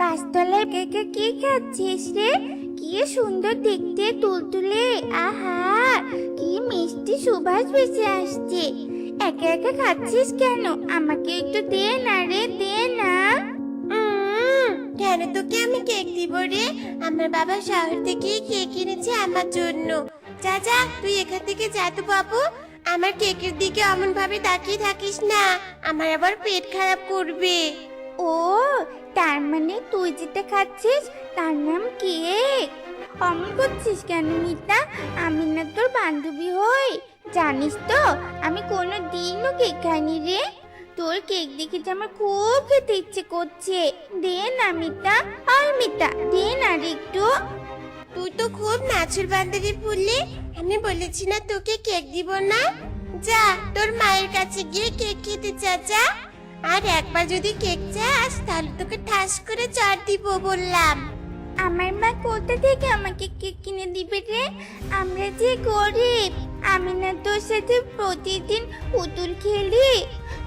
গাছতলায় কেকে কি খাচ্ছিস রে? কি সুন্দর দেখতে তুলতুলে। আহা, কি মিষ্টি সুবাস ভেসে আসছে। একা একা খাচ্ছিস কেন? আমাকে একটু দে না রে, দে না। কেন তোকে আমি কেক দিব রে? আমার বাবা শহর থেকে কেক এনেছে আমার জন্য। যা যা, তুই এখান থেকে যা তো বাবু। আমার কেকের দিকে অমন ভাবে তাকিয়ে থাকিস না, আমার আবার পেট খারাপ করবে। ও, তার মানে তুই যেটা খাচ্ছিস তার নাম কেক? অমন করছিস কেন মিতা? আমি না তোর বান্ধবী হই। জানিস তো আমি কোনো দিনও কেক খাইনি রে। তোর কেক দেখে যে আমার খুব খেতে ইচ্ছে করছে। দে না মিতা, আর মিতা দে না রে একটু। তুই তো খুব নাচুর বান্ধবী ফুললি। আমি বলেছি না তোকে কেক দিব না। যা তোর মায়ের কাছে গিয়ে কেক খেতে যা। আর একবার যদি কেক চাস তাহলে তোকে ঠাস করে চড় দিব বললাম। আমার মা কোথা থেকে আমাকে কেক কিনে দিবে রে? আমরা যে গরিব। আমি না তোর সাথে প্রতিদিন পুতুল খেলি।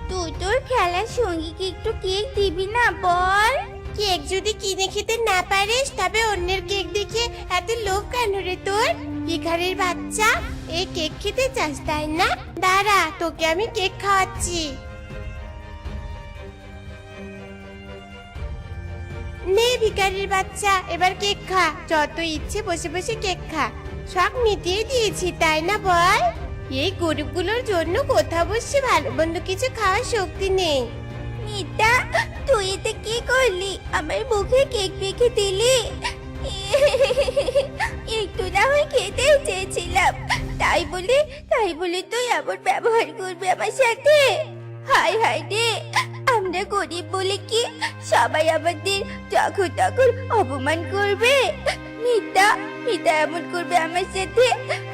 তুই তোর খেলার সঙ্গীকে একটু কেক দিবি না বল? কেক যদি কিনে খেতে না পারিস তবে অন্যের কেক দেখে এত লোভ কেন রে তোর? ভিখারির বাচ্চা, এই কেক খেতে চাস তাই না? দাঁড়া, তোকে আমি কেক খাওয়াচ্ছি। নে ভিখারির বাচ্চা, এবার কেক খা। যত ইচ্ছে বসে বসে কেক খা। শখ মিটিয়ে দিয়েছি তাই না বল? এই গরিবগুলোর জন্য কোথাও বসে ভালো মন্দ কিছু খাওয়ার শক্তি নেই। মিতা, তুই এটা কি করলি? আমার মুখে কেক মেখে দিলি। একটু না হয় খেতে চেয়েছিলাম, তাই বলে তুই এমন ব্যবহার করবি আমার সাথে? হায় হায় রে, আমরা গরিব বলে কি সবাই আমাদের যখন তখন অপমান করবে? মিতা, মিতা এমন করবে আমার সাথে?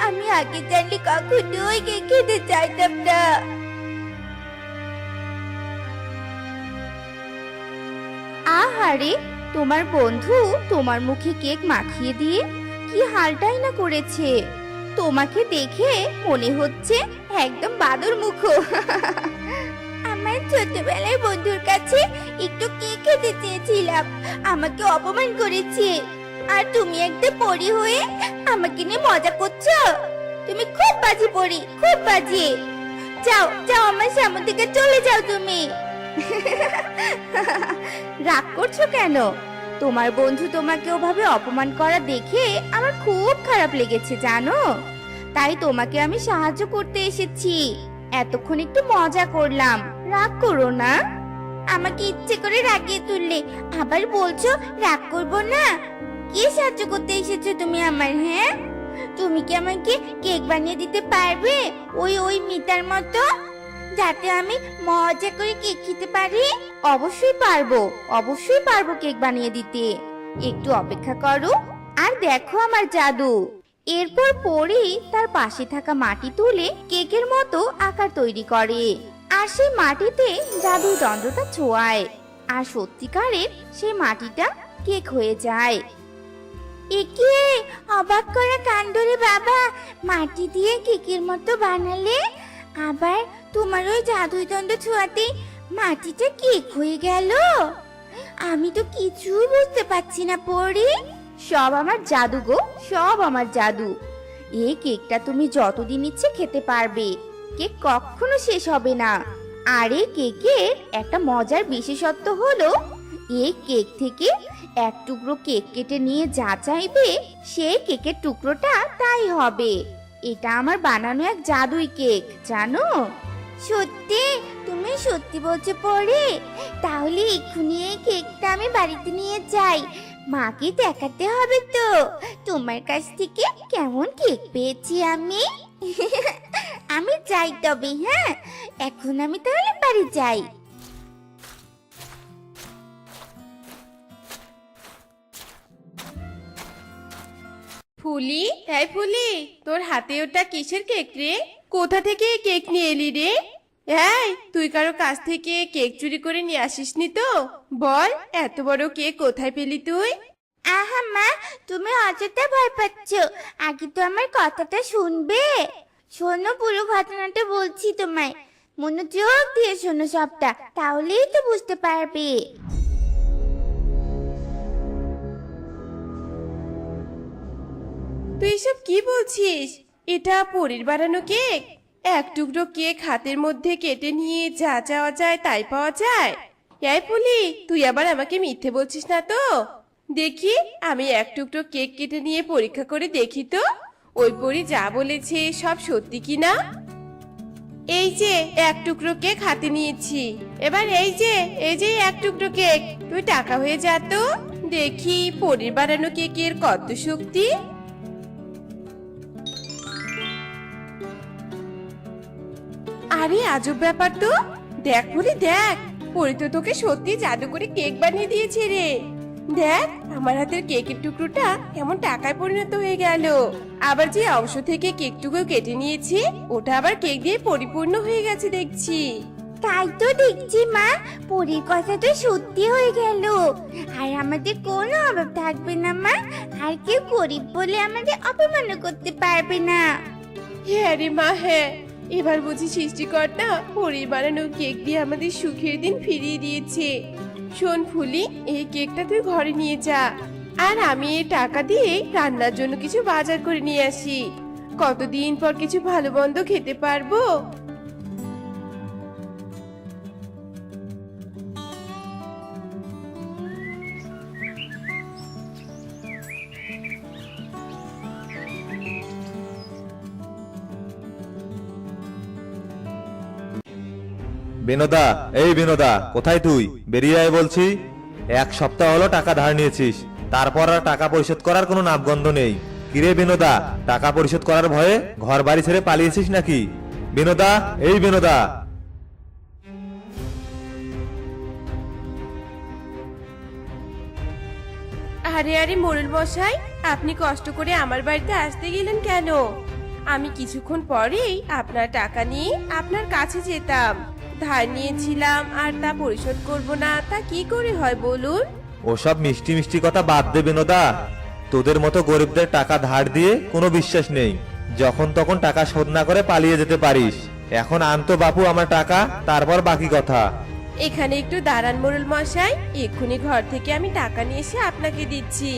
আমি আগে জানলে কখনোই কেক খেতে চাইতাম না। আহারে, তোমার বন্ধু তোমার মুখে কেক মাখিয়ে দিয়ে কি হালটাই না করেছে। তোমাকে দেখে মনে হচ্ছে একদম বাদর মুখো। আমার ছোটবেলার বন্ধুর কাছে একটু কেক খেতে চেয়েছিলাম, আমাকে অপমান করেছে। আর তুমি একটা পরী হয়ে আমাকে নিয়ে মজা করছো। তুমি খুব বাজে পরী, খুব বাজে। যাও যাও, আমার সামনে থেকে চলে যাও তুমি। রাগ করছো কেন? তোমার বন্ধু তোমাকে ওভাবে অপমান করা দেখে আমার খুব খারাপ লেগেছে জানো। তাই তোমাকে আমি সাহায্য করতে এসেছি। এতক্ষণ একটু মজা করলাম, রাগ করো না। আমাকে ইচ্ছে করে রাগিয়ে তুললে, আবার বলছো রাগ করবো না। কি সাহায্য করতে এসেছো তুমি আমার? হ্যাঁ, তুমি কি আমাকে কেক বানিয়ে দিতে পারবে ওই ওই মিতার মতো, যাতে আমি মজা করে কেক খেতে পারি? অবশ্যই পারবো, অবশ্যই পারবো কেক বানিয়ে দিতে। একটু অপেক্ষা করো আর দেখো আমার জাদু। এরপর পরি তার পাশে থাকা মাটি তুলে কেকের মতো আকার তৈরি করে, আর সেই মাটিতে জাদুর দণ্ডটা ছোঁয়ায়, আর সত্যিকারের সেই মাটিটা কেক হয়ে যায়। একে অবাক করা কাণ্ড রে বাবা! মাটি দিয়ে কেকের মতো বানালে, আবার তোমার ওই জাদুই দণ্ড ছোঁয়াতে মাটিটা কেক হয়ে গেল। আমি তো কিছুই বুঝতে পারছি না পরি। সব আমার জাদু গো, সব আমার জাদু। এই কেকটা তুমি যতদিন ইচ্ছে খেতে পারবে, কেক কখনো শেষ হবে না। আর এই কেকের একটা মজার বিশেষত্ব হলো, এই কেক থেকে এক টুকরো কেক কেটে নিয়ে যা চাইবে সেই কেকের টুকরোটা তাই হবে। এটা আমার বানানো এক জাদুই কেক, জানো? সত্যি? তুমি সত্যি বলছো পরে? তাহলে এক্ষুনি এই কেকটা আমি বাড়িতে নিয়ে যাই, মাকে দেখাতে হবে তো তোমার কাছ থেকে কেমন কেক পেয়েছি আমি। আমি যাই তবে, হ্যাঁ এখন আমি তাহলে বাড়ি যাই। ফুলি, এই ফুলি, তোর হাতে ওটা কিসের কেক রে? কোথা থেকে এই কেক নিয়ে এলি রে? এই, তুই কারো কাছ থেকে কেক চুরি করে নিয়ে আসিসনি তো? বল, এত বড় কেক কোথায় পেলি তুই? আহা মা, তুমি অযথা ভয় পাচ্ছ। আগে তো আমার কথাটা শুনবে। শোনো, পুরো ঘটনাটা বলছি তোমায়, মনোযোগ দিয়ে শোনো সবটা, তাহলেই তো বুঝতে পারবে। তুই এসব কি বলছিস? এটা পরীর বানানো কেক? এক টুকরো কেক হাতের মধ্যে কেটে নিয়ে যা চাওয়া যায় তাই পাওয়া যায়? এই পুলি, তুই আবার আমাকে মিথ্যে বলছিস না তো? দেখি, আমি এক টুকরো কেক কেটে নিয়ে পরীক্ষা করে দেখি তো ওই পরী যা বলেছে সব সত্যি কিনা। এই যে এক টুকরো কেক হাতে নিয়েছি, এবার এই যে এক টুকরো কেক, তুই টাকা হয়ে যা তো, দেখি পরীর বানানো কেকের কত শক্তি। আরে আজব ব্যাপার তো, দেখ পরি দেখ, পরি তো তোকে সত্যি জাদু করে কেক বানিয়ে দিয়েছে রে। দেখ, আমার হাতের কেকের টুকরোটা কেমন টাকায় পরিণত হয়ে গেল। আবার যে অংশ থেকে কেকটুকু কেটে নিয়েছি ওটা আবার কেক দিয়ে পরিপূর্ণ হয়ে গেছে দেখছি। তাই তো দেখছি মা, পরীর কথা তো সত্যি হয়ে গেল। আর আমাদের কোনো অভাব থাকবে না মা, আর কেউ গরিব বলে আমাদের অপমান করতে পারবে না। হ্যাঁ রে মা, হ্যাঁ, এবার বুঝি সৃষ্টিকর্তা পরীর বানানো কেক দিয়ে আমাদের সুখের দিন ফিরিয়ে দিয়েছে। শোন ফুলি, এই কেকটা তুই ঘরে নিয়ে যা, আর আমি এই টাকা দিয়ে রান্নার জন্য কিছু বাজার করে নিয়ে আসি। কতদিন পর কিছু ভালো মন্দ খেতে পারবো। বিনোদা, এই বিনোদা, কোথায় তুই? বেরিয়ে আয় বলছি। এক সপ্তাহ হলো টাকা ধার নিয়েছিস, তারপর আর টাকা পরিশোধ করার কোনো নামগন্ধ নেই। কিরে বিনোদা, টাকা পরিশোধ করার ভয়ে ঘর বাড়ি ছেড়ে পালিয়েছিস নাকি? বিনোদা, এই বিনোদা। আরে আরে মোড়ল মশাই, আপনি কষ্ট করে আমার বাড়িতে আসতে গেলেন কেন? আমি কিছুক্ষণ পরেই আপনার টাকা নিয়ে আপনার কাছে যেতাম। ধার নিয়েছিলাম আর তা পরিশোধ করব না, তা কি করে হয় বলুন? ওসব মিষ্টি মিষ্টি কথা বাদ দে বিনোদা। তোদের মতো গরিবদের টাকা ধার দিয়ে কোনো বিশ্বাস নেই। যখন তখন টাকা শোধ না করে পালিয়ে যেতে পারিস। এখন আনতো বাপু আমার টাকা, তারপর বাকি কথা। এখানে একটু দাঁড়ান মোড়ল মশাই, এক্ষুনি ঘর থেকে আমি টাকা নিয়ে এসে আপনাকে দিচ্ছি।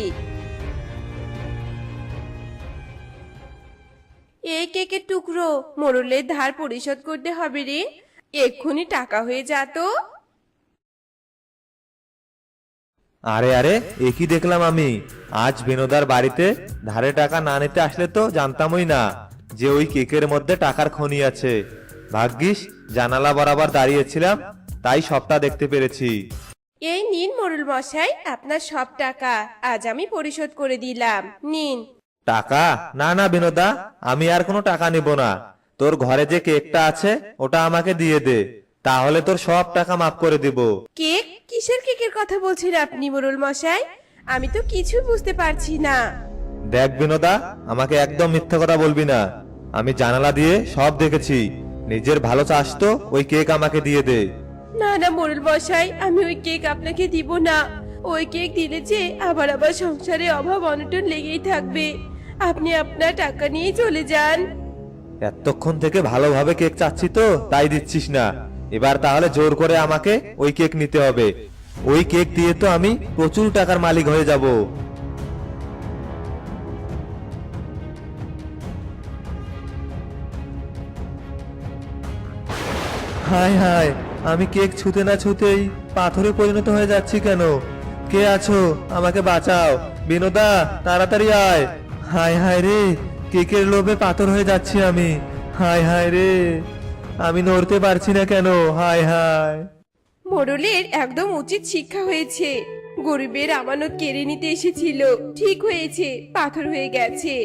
এই কেকের টুকরো, মোড়লের ধার পরিশোধ করতে হবে রে, এক্ষুনি টাকা হয়ে যেত। আরে আরে, এ কি দেখলাম আমি? আজ বিনোদার বাড়িতে ধারে টাকা না নিতে আসলে তো জানতামই না যে ওই কেকের মধ্যে টাকার খনি আছে। ভাগ্যিস জানালা বরাবর দাঁড়িয়েছিলাম, তাই সবটা দেখতে পেরেছি। এই নিন মোড়ল মশাই, আপনার সব টাকা আজ আমি পরিশোধ করে দিলাম, নিন। টাকা? না না বিনোদা, আমি আর কোনো টাকা নিব না। তোর ঘরে যে কেকটা আছে ওটা আমাকে দিয়ে দে, তাহলে তোর সব টাকা মাফ করে দিব। কেক? কিসের কেকের কথা বলছেন আপনি মোড়ল মশাই? আমি তো কিছু বুঝতে পারছি না। দেখ বিনোদা, আমাকে একদম মিথ্যা কথা বলবি না। আমি জানালা দিয়ে সব দেখেছি। নিজের ভালো চাস তো ওই কেক আমাকে দিয়ে দে। না না মোড়ল মশাই, আমি ওই কেক আপনাকে দিব না। ওই কেক দিলে যে আবার সংসারে অভাব অনটন লেগেই থাকবে। আপনি আপনার টাকা নিয়ে চলে যান। এতক্ষণ থেকে ভালোভাবে কেক চাচ্ছি তো তাই দিচ্ছিস না। এবার তাহলে জোর করে আমাকে ওই কেক নিতে হবে। ওই কেক দিয়ে তো আমি প্রচুর টাকার মালিক হয়ে যাব। হায় হায়, আমি কেক ছুতে না ছুতেই পাথরে পরিণত হয়ে যাচ্ছি কেন? কে আছো? আমাকে বাঁচাও। বিনোদা, তাড়াতাড়ি আয়। হায় হায় রে, কেকের লোভে পাথর হয়ে যাচ্ছি আমি। হায় হায় রে, আমি নড়তে পারছি না কেন? হায় হায়। মোড়লের একদম উচিত শিক্ষা হয়েছে। গরিবের আমানত কেড়ে নিতে এসেছিল, ঠিক হয়েছে, পাথর হয়ে গেছে।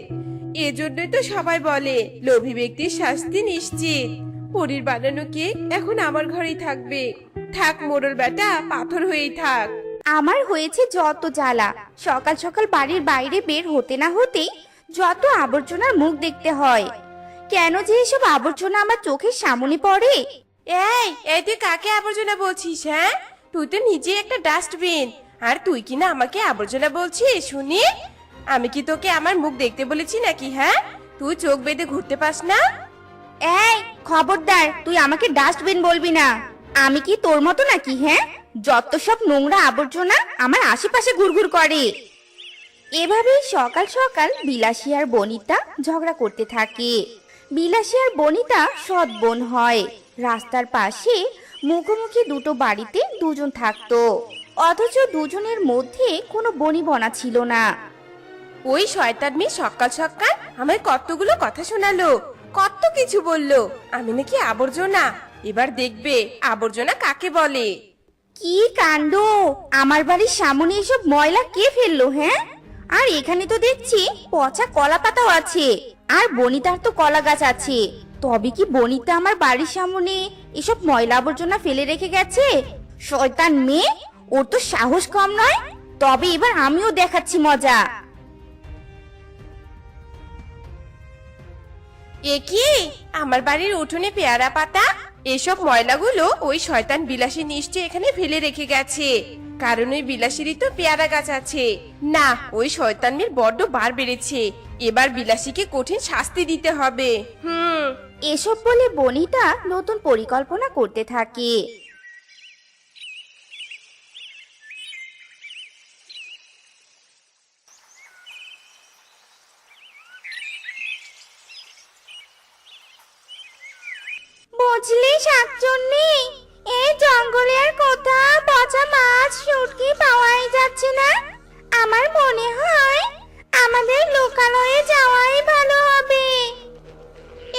এজন্যই তো সবাই বলে লোভী ব্যক্তির শাস্তি নিশ্চিত। পরীর বানানো কেক এখন আমার ঘরেই থাকবে। থাক মোড়ল বেটা, পাথর হয়েই থাক। আমার হয়েছে যত জ্বালা, সকাল সকাল বাড়ির বাইরে বের হতে না হতেই যত আবর্জনার মুখ দেখতে হয়। কেন যে এসব আবর্জনা আমার চোখের সামনে পড়ে? এই এই তুই কাকে আবর্জনা বলছিস? হ্যাঁ, তুই তো নিজে একটা ডাস্টবিন, আর তুই কিনা আমাকে আবর্জনা বলছিস? শুনি, আমি কি তোকে আমার মুখ দেখতে বলেছি নাকি? হ্যাঁ, তুই চোখ বেঁধে ঘুরতে পাস না? এই খবরদার, তুই আমাকে ডাস্টবিন বলবি না। আমি কি তোর মতো নাকি? হ্যাঁ, যত সব নোংরা আবর্জনা আমার আশেপাশে ঘুরঘুর করে। এভাবেই সকাল সকাল বিলাসী আর বনিতা ঝগড়া করতে থাকে। বিলাসী আর বনিতা সৎ বোন হয়। রাস্তার পাশে মুখোমুখি দুটো বাড়িতে দুজন থাকতো, অথচ দুজনের মধ্যে কোনো বনিবনা ছিল না। ওই শয়তান মেয়ে সকাল সকাল আমায় কতগুলো কথা শোনালো, কত কিছু বললো আমি নাকি আবর্জনা। এবার দেখবে আবর্জনা কাকে বলে। কি কাণ্ড! আমার বাড়ির সামনে এসব ময়লা কে ফেললো? হ্যাঁ, আর এখানে তো দেখছি পচা কলা পাতাও আছে, আর বনিতার তো কলা গাছ আছে। তবে কি বনিতা আমার বাড়ির সামনে এসব ময়লা আবর্জনা ফেলে রেখে গেছে? শয়তান মেয়ে, ওর তো সাহস কম নয়। তবে এবার আমিও দেখাচ্ছি মজা। এ কি, আমার বাড়ির উঠোনে পেয়ারা পাতা? এসব ময়লাগুলো ওই শয়তান বিলাসী নিশ্চয়ই এখানে ফেলে রেখে গেছে, কারণ ওই বিলাসীরই তো পেয়ারা গাছ আছে। না, ওই শয়তান মেয়ের বড্ড বার বেড়েছে। এবার বিলাসীকে কঠিন শাস্তি দিতে হবে। এসব বলে বনিতা নতুন পরিকল্পনা করতে থাকে। বুঝলি শাকচুন্নি, এই জঙ্গলে আর কোথাও পচা মাছ শুটকি পাওয়াই যাচ্ছে না। আমার মনে হয় আমাদের লোকালয়ে যাওয়াই ভালো হবে।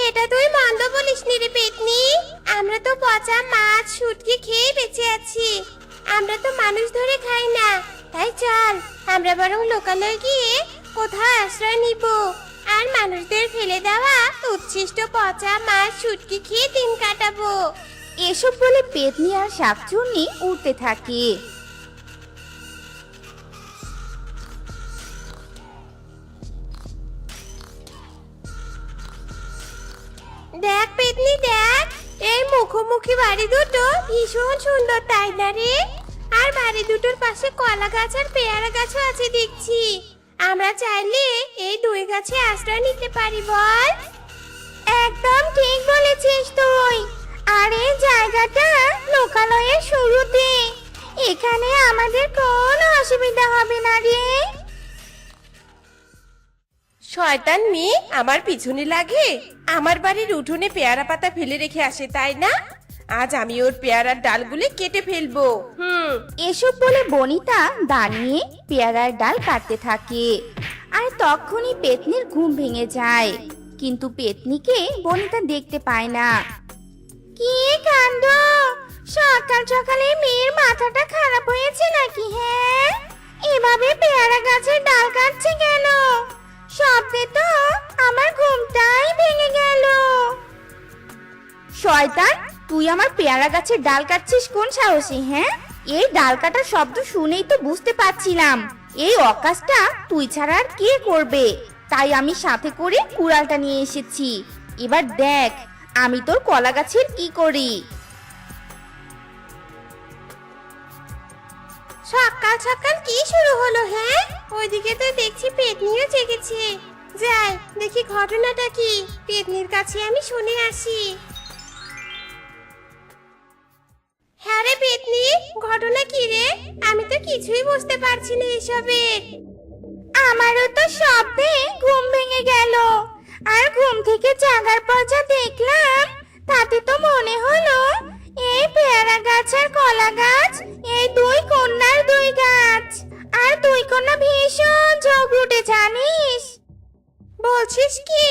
এটা তুই মন্দ বলিস নি রে পেতনি। আমরা তো পচা মাছ শুটকি খেয়ে বেঁচে আছি। আমরা তো মানুষ ধরে খাই না। তাই চল, আমরা বরং লোকালয়ে গিয়ে কোথাও আশ্রয় নিব, আর মানুষদের ফেলে দেওয়া উচ্ছিষ্ট পচা মাছ শুটকি খেয়ে দিন কাটাবো। এসব বলে পেতনি আর শাকচুন্নি উঠতে থাকে। দেখ পেতনি দেখ, এই মুখোমুখি বাড়ি দুটো ভীষণ সুন্দর, তাই না রে? আর বাড়ি দুটোর পাশে কলা গাছ আর পেয়ারা গাছও আছে দেখছি। আমরা চাইলে এই দুই গাছে আশ্রয় নিতে পারি, বল? একদম ঠিক বলেছিস তুই। আর এই জায়গাটা লোকালয়ের শুরুতে, এখানে আমাদের কোনো অসুবিধা হবে না রে। শয়তান মেয়ে আমার পিছনে লাগে, আমার বাড়ির উঠোনে পেয়ারা পাতা ফেলে রেখে আসে, তাই না? আজ আমি ওর পেয়ারার ডালগুলো কেটে ফেলবো। এসব বলে বনিতা দাঁড়িয়ে পেয়ারার ডাল কাটতে থাকে। আর তখনই পেতনির ঘুম ভেঙে যায়, কিন্তু পেতনিকে বনিতা দেখতে পায় না। কি কাণ্ড! সকাল সকালে মেয়ের মাথাটা খারাপ হয়েছে নাকি? হ্যাঁ, এভাবে পেয়ারা গাছের ডাল কাটছে কেন? শব্দে তো আমার ঘুমটাই ভেঙে গেল। শয়তান, তুই আমার পেয়ারা গাছের ডাল কাটছিস কোন সাহসে? হ্যাঁ, এই ডাল কাটার শব্দ শুনেই তো বুঝতে পারছিলাম এই অকাজটা তুই ছাড়া আর কে করবে। তাই আমি সাথে করে কুড়ালটা নিয়ে এসেছি। এবার দেখ আমি তোর কলা গাছের কি করি। সকাল সকাল কি শুরু হলো? হ্যাঁ, ওইদিকে তো দেখছি পেতনিও জেগেছে। যাই দেখি ঘটনাটা কি, পেতনির কাছে আমি শুনে আসি। হ্যাঁ রে পেতনি, ঘটনা কি রে? আমি তো কিছুই বুঝতে পারছি না এসবের। আমারও তো শব্দে ঘুম ভেঙে গেল, আর ঘুম থেকে জাগার পর যা দেখলাম তাতে তো মনে হলো এই পেয়ারা গাছ আর কলা গাছ এই দুই কন্যার দুই গাছ, আর দুই কন্যা ভীষণ ঝগড়ুটে, জানিস? বলছিস কি?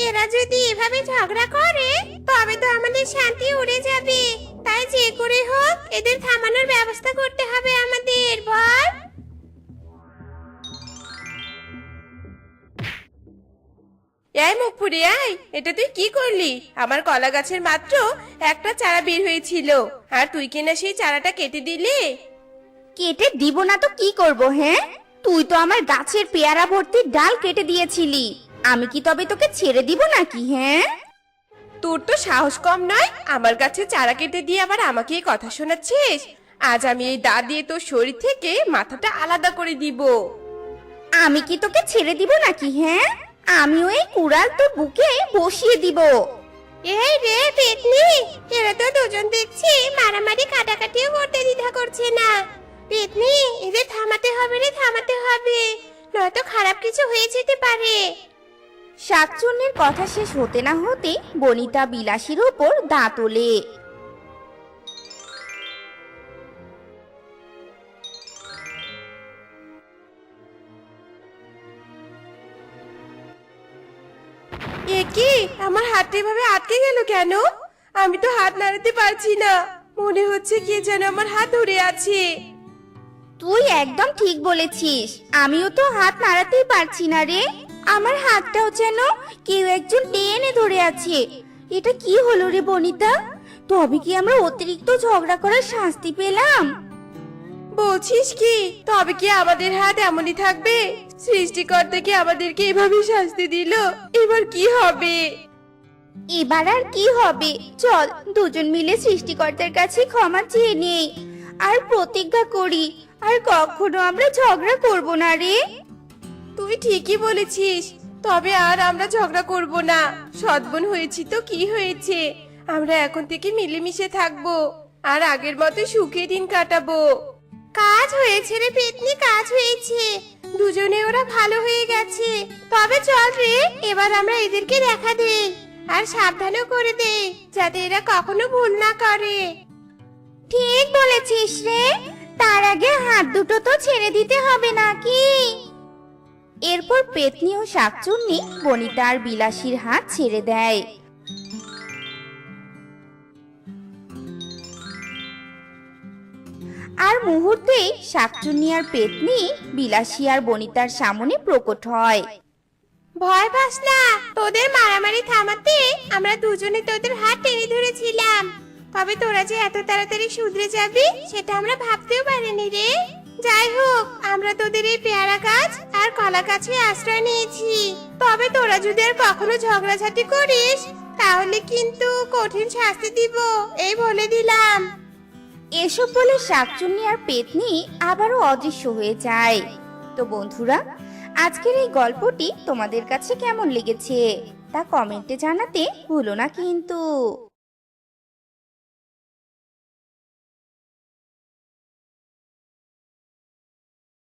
এরা যদি এভাবে ঝগড়া করে তবে তো আমাদের শান্তি উড়ে যাবে। তাই যে করে হোক এদের থামানোর ব্যবস্থা করতে হবে আমাদের, বল? এই মুখ ফুড়ে আয়, এটা তুই কি করলি? আমার কলা গাছের মাত্র একটা চারা বের হয়েছিল, আর তুই কিনা সেই চারাটা কেটে দিলি। কেটে দিব না তো কি করব? হ্যাঁ, তুই তো আমার গাছের পেয়ারা ভর্তি ডাল কেটে দিয়েছিলি, আমি কি তবে তোকে ছেড়ে দিব নাকি? হ্যাঁ, তোর তো সাহস কম নয়, আমার কাছে চারা কেটে দিয়ে আবার আমাকে এই কথা শোনাচ্ছিস। আজ আমি এই দা দিয়ে তোর শরীর থেকে মাথাটা আলাদা করে দিব। আমি কি তোকে ছেড়ে দিব নাকি? হ্যাঁ, আমিও এই কুড়াল তোর বুকে বসিয়ে দিব। এই রে পেতনি, এরা তো দুজন দেখছি মারামারি কাটাকাটিও করতে দ্বিধা করছে না। পেতনি, এদের থামাতে হবে রে, থামাতে হবে। নয়তো খারাপ কিছু হয়ে যেতে পারে। শাকচুন্নির কথা শেষ হতে না হতে বনিতা বিলাসীর উপর দাঁত ওলে। এ কি, আমার হাতটা এভাবে আটকে গেল কেন? আমি তো হাত নাড়াতে পারছি না, মনে হচ্ছে কে যেন আমার হাত ধরে আছে। তুই একদম ঠিক বলেছিস, আমিও তো হাত নাড়াতেই পারছি না রে। আমার হাতটাও যেন কেউ একজন টেনে ধরে আছে। এটা কি হলো রে বনিতা? তবে কি আমরা অতিরিক্ত ঝগড়া করার শাস্তি পেলাম? বলছিস কি, তবে কি আমাদের হাত এমনই থাকবে? সৃষ্টিকর্তা কি আমাদেরকে এভাবে শাস্তি দিল? এবার কি হবে? এবার আর কি হবে, চল দুজন মিলে সৃষ্টিকর্তার কাছে ক্ষমা চেয়ে নেই আর প্রতিজ্ঞা করি আর কখনো আমরা ঝগড়া করব না রে। তুই ঠিকই বলেছিস, তবে আর আমরা ঝগড়া করব না। সৎবোন হয়েছি তো কি হয়েছে, আমরা এখন থেকে মিলেমিশে থাকবো আর আগের মতো সুখে দিন কাটাবো। কাজ হয়েছে রে পেতনি, কাজ হয়েছে। দুজনে ওরা ভালো হয়ে গেছে। তবে চল রে, এবার আমরা এদেরকে দেখা দেই আর সাবধানও করে দেই, যাতে এরা কখনো ভুল না করে। ঠিক বলেছিস রে, তার আগে হাত দুটো তো ছেড়ে দিতে হবে নাকি? এরপর পেতনি ও শাকচুন্নি বনিতা আর বিলাসীর হাত ছেড়ে দেয়। আর মুহূর্তেই শাকচুন্নি আর পেতনি বিলাসী আর বনিতার সামনে প্রকট হয়। ভয় পাস না, তোদের মারামারি থামাতে আমরা দুজনে তোদের হাত টেনে ধরেছিলাম। তবে তোরা যে এত তাড়াতাড়ি শুধরে যাবি সেটা আমরা ভাবতেও পারিনি রে। যাই হোক, আমরা তোদের এই পেয়ারা গাছ আর কলা গাছে আশ্রয় নিয়েছি। তবে তোরা যদি আর কখনো ঝগড়াঝাটি করিস তাহলে কিন্তু কঠিন শাস্তি দিব, এই বলে দিলাম। এসব বলে শাকচুন্নি আর পেতনি আবারও অদৃশ্য হয়ে যায়। তো বন্ধুরা, আজকের এই গল্পটি তোমাদের কাছে কেমন লেগেছে তা কমেন্টে জানাতে ভুলো না কিন্তু।